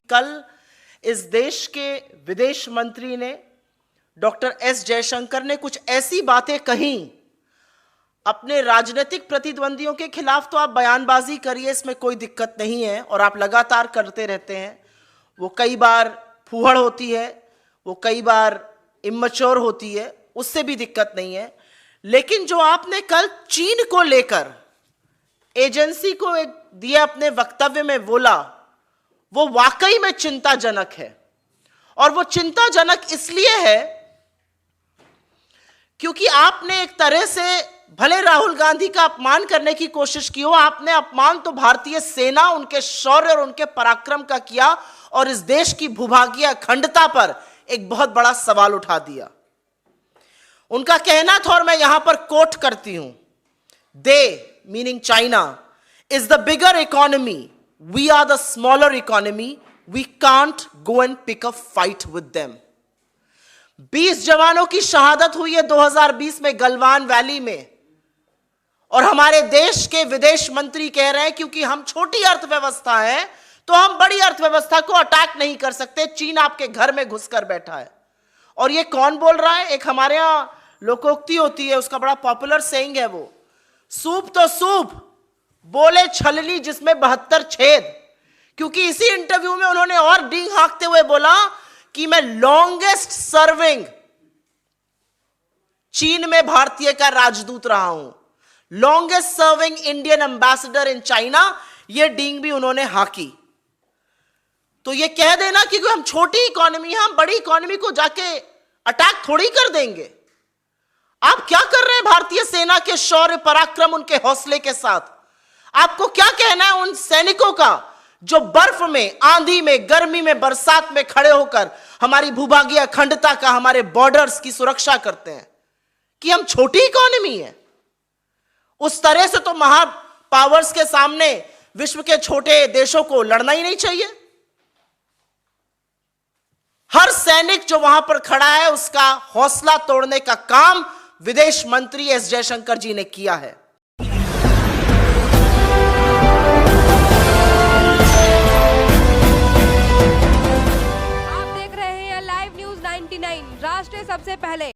कल इस देश के विदेश मंत्री ने डॉक्टर एस जयशंकर ने कुछ ऐसी बातें कही अपने राजनीतिक प्रतिद्वंदियों के खिलाफ। तो आप बयानबाजी करिए, इसमें कोई दिक्कत नहीं है और आप लगातार करते रहते हैं। वो कई बार फूहड़ होती है, वो कई बार इम्मच्योर होती है, उससे भी दिक्कत नहीं है। लेकिन जो आपने कल चीन को लेकर एजेंसी को एक दिए अपने वक्तव्य में बोला, वो वाकई में चिंताजनक है। और वो चिंताजनक इसलिए है क्योंकि आपने एक तरह से भले राहुल गांधी का अपमान करने की कोशिश की हो, आपने अपमान तो भारतीय सेना, उनके शौर्य और उनके पराक्रम का किया और इस देश की भूभागीय अखंडता पर एक बहुत बड़ा सवाल उठा दिया। उनका कहना था और मैं यहां पर कोट करती हूं, they meaning China is the bigger economy, we are the smaller economy, we can't go and pick a fight with them. 20 जवानों की शहादत हुई है 2020 में गलवान वैली में, और हमारे देश के विदेश मंत्री कह रहे हैं क्योंकि हम छोटी अर्थव्यवस्था है तो हम बड़ी अर्थव्यवस्था को अटैक नहीं कर सकते, चीन आपके घर में घुसकर बैठा है। और ये कौन बोल रहा है? एक हमारे यहां लोकोक्ति होती है, उसका बड़ा पॉपुलर सेइंग है, वो सूप तो सूप बोले छलनी जिसमें 72 छेद। क्योंकि इसी इंटरव्यू में उन्होंने और डींग हाँकते हुए बोला कि मैं लॉन्गेस्ट सर्विंग चीन में भारतीय का राजदूत रहा हूं, longest serving Indian ambassador in China. यह डींग भी उन्होंने हाकी। तो यह कह देना कि हम छोटी इकोनॉमी है, हम बड़ी इकोनॉमी को जाके अटैक थोड़ी कर देंगे। आप क्या कर रहे हैं भारतीय सेना के शौर्य पराक्रम, उनके हौसले के साथ? आपको क्या कहना है उन सैनिकों का जो बर्फ में, आंधी में, गर्मी में, बरसात में खड़े होकर हमारी भूभागीय अखंडता का, हमारे बॉर्डर्स की सुरक्षा करते हैं, कि हम छोटी इकोनॉमी है? उस तरह से तो महा पावर्स के सामने विश्व के छोटे देशों को लड़ना ही नहीं चाहिए। हर सैनिक जो वहां पर खड़ा है उसका हौसला तोड़ने का काम विदेश मंत्री एस जयशंकर जी ने किया है। आप देख रहे हैं लाइव न्यूज 99, राष्ट्र सबसे पहले।